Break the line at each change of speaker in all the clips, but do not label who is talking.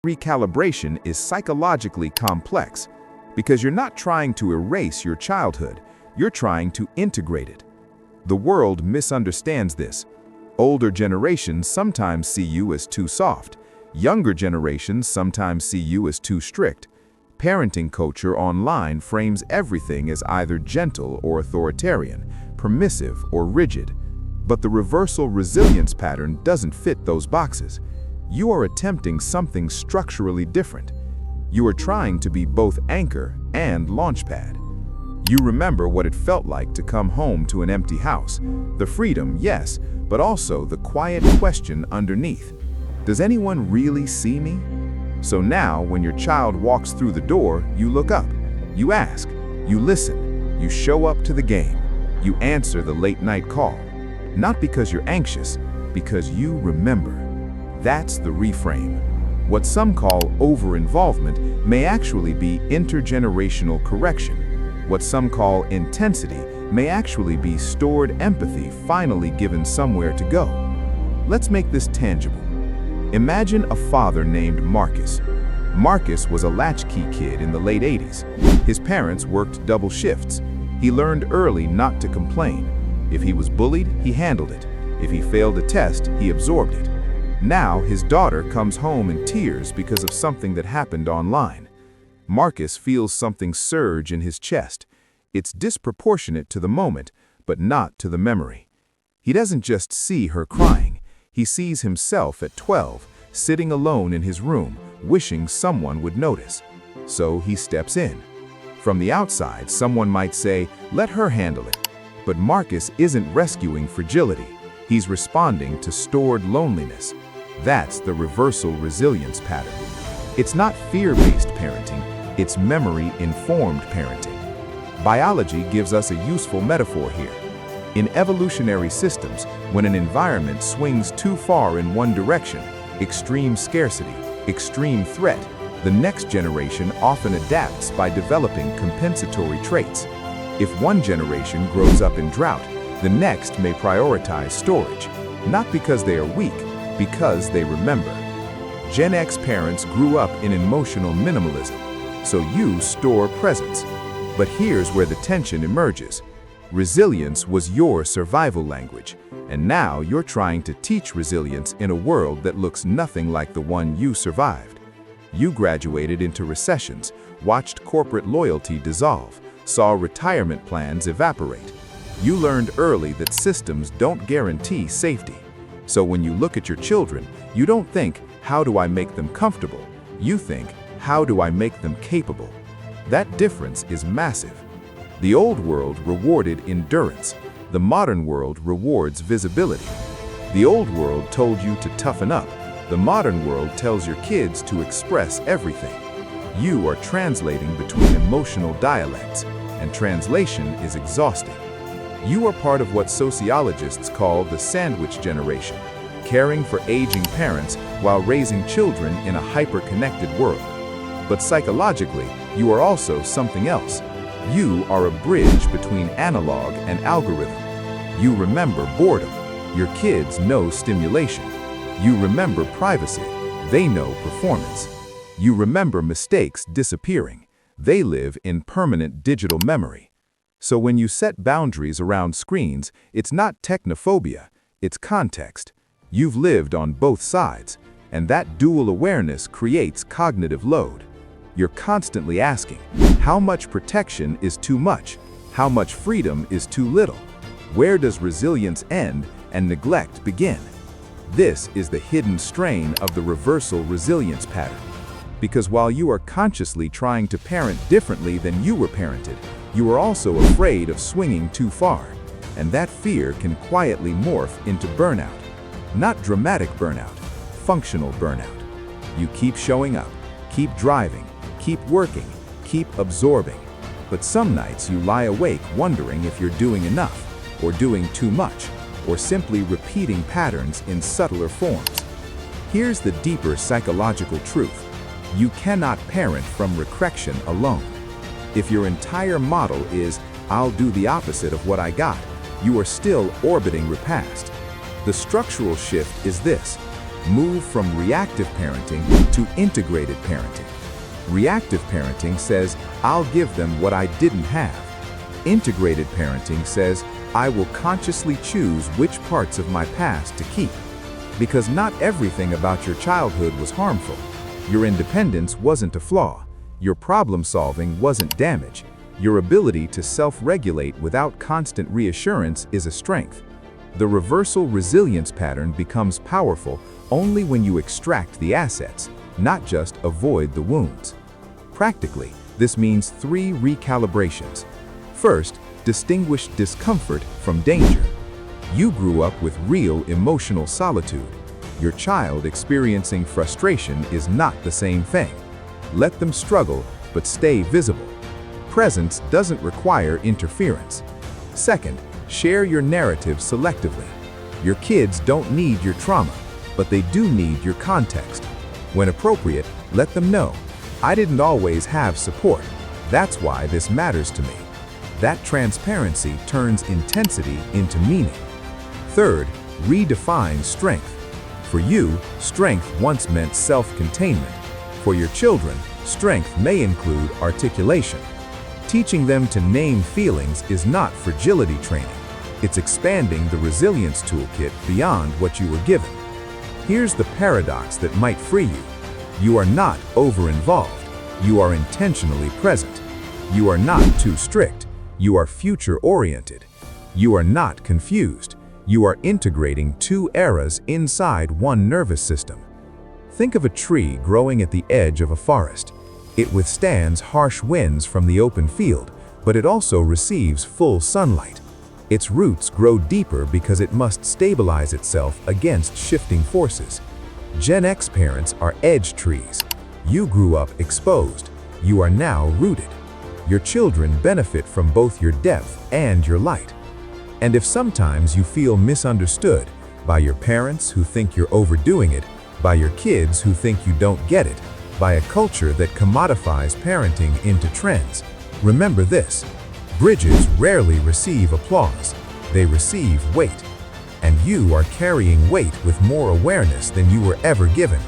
Recalibration is psychologically complex because you're not trying to erase your childhood, you're trying to integrate it. The world misunderstands this. Older generations sometimes see you as too soft. Younger generations sometimes see you as too strict. Parenting culture online frames everything as either gentle or authoritarian, permissive or rigid. But the reversal resilience pattern doesn't fit those boxes. You are attempting something structurally different. You are trying to be both anchor and launchpad. You remember what it felt like to come home to an empty house. The freedom, yes, but also the quiet question underneath. Does anyone really see me? So now, when your child walks through the door, you look up. You ask. You listen. You show up to the game. You answer the late-night call. Not because you're anxious, because you remember. That's the reframe. What some call over-involvement may actually be intergenerational correction. What some call intensity may actually be stored empathy finally given somewhere to go. Let's make this tangible. Imagine a father named Marcus. Marcus was a latchkey kid in the late 80s. His parents worked double shifts. He learned early not to complain. If he was bullied, he handled it. If he failed a test, he absorbed it. Now his daughter comes home in tears because of something that happened online. Marcus feels something surge in his chest. It's disproportionate to the moment, but not to the memory. He doesn't just see her crying. He sees himself at 12, sitting alone in his room, wishing someone would notice. So he steps in. From the outside, someone might say, let her handle it. But Marcus isn't rescuing fragility. He's responding to stored loneliness. That's the reversal resilience pattern. It's not fear-based parenting, it's memory-informed parenting. Biology gives us a useful metaphor here. In evolutionary systems, when an environment swings too far in one direction, extreme scarcity, extreme threat, the next generation often adapts by developing compensatory traits. If one generation grows up in drought, the next may prioritize storage, not because they are weak, because they remember. Gen X parents grew up in emotional minimalism, so you store presence. But here's where the tension emerges. Resilience was your survival language, and now you're trying to teach resilience in a world that looks nothing like the one you survived. You graduated into recessions, watched corporate loyalty dissolve, saw retirement plans evaporate. You learned early that systems don't guarantee safety. So when you look at your children, you don't think, how do I make them comfortable? You think, how do I make them capable? That difference is massive. The old world rewarded endurance. The modern world rewards visibility. The old world told you to toughen up. The modern world tells your kids to express everything. You are translating between emotional dialects, and translation is exhausting. You are part of what sociologists call the sandwich generation, caring for aging parents while raising children in a hyperconnected world. But psychologically, you are also something else. You are a bridge between analog and algorithm. You remember boredom. Your kids know stimulation. You remember privacy. They know performance. You remember mistakes disappearing. They live in permanent digital memory. So when you set boundaries around screens, it's not technophobia, it's context. You've lived on both sides, and that dual awareness creates cognitive load. You're constantly asking, how much protection is too much? How much freedom is too little? Where does resilience end and neglect begin? This is the hidden strain of the reversal resilience pattern. Because while you are consciously trying to parent differently than you were parented, you are also afraid of swinging too far, and that fear can quietly morph into burnout. Not dramatic burnout, functional burnout. You keep showing up, keep driving, keep working, keep absorbing. But some nights you lie awake wondering if you're doing enough, or doing too much, or simply repeating patterns in subtler forms. Here's the deeper psychological truth. You cannot parent from recorrection alone. If your entire model is, I'll do the opposite of what I got, you are still orbiting repast. The structural shift is this. Move from reactive parenting to integrated parenting. Reactive parenting says, I'll give them what I didn't have. Integrated parenting says, I will consciously choose which parts of my past to keep. Because not everything about your childhood was harmful. Your independence wasn't a flaw. Your problem-solving wasn't damage. Your ability to self-regulate without constant reassurance is a strength. The reversal resilience pattern becomes powerful only when you extract the assets, not just avoid the wounds. Practically, this means 3 recalibrations. First, distinguish discomfort from danger. You grew up with real emotional solitude. Your child experiencing frustration is not the same thing. Let them struggle, but stay visible. Presence doesn't require interference. Second, share your narrative selectively. Your kids don't need your trauma, but they do need your context. When appropriate, let them know, I didn't always have support. That's why this matters to me. That transparency turns intensity into meaning. Third, redefine strength. For you, strength once meant self-containment. For your children, strength may include articulation. Teaching them to name feelings is not fragility training. It's expanding the resilience toolkit beyond what you were given. Here's the paradox that might free you. You are not over-involved. You are intentionally present. You are not too strict. You are future-oriented. You are not confused. You are integrating 2 eras inside one nervous system. Think of a tree growing at the edge of a forest. It withstands harsh winds from the open field, but it also receives full sunlight. Its roots grow deeper because it must stabilize itself against shifting forces. Gen X parents are edge trees. You grew up exposed. You are now rooted. Your children benefit from both your depth and your light. And if sometimes you feel misunderstood by your parents who think you're overdoing it, by your kids who think you don't get it, by a culture that commodifies parenting into trends, remember this: bridges rarely receive applause. They receive weight. And you are carrying weight with more awareness than you were ever given.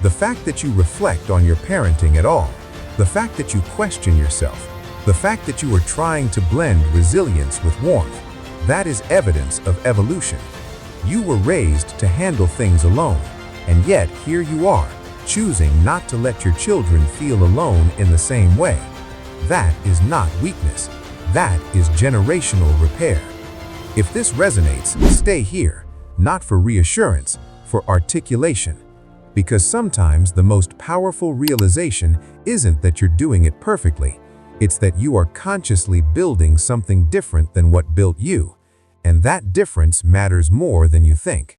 The fact that you reflect on your parenting at all, the fact that you question yourself, the fact that you are trying to blend resilience with warmth, that is evidence of evolution. You were raised to handle things alone, and yet here you are, choosing not to let your children feel alone in the same way. That is not weakness. That is generational repair. If this resonates, stay here, not for reassurance, for articulation. Because sometimes the most powerful realization isn't that you're doing it perfectly. It's that you are consciously building something different than what built you. And that difference matters more than you think.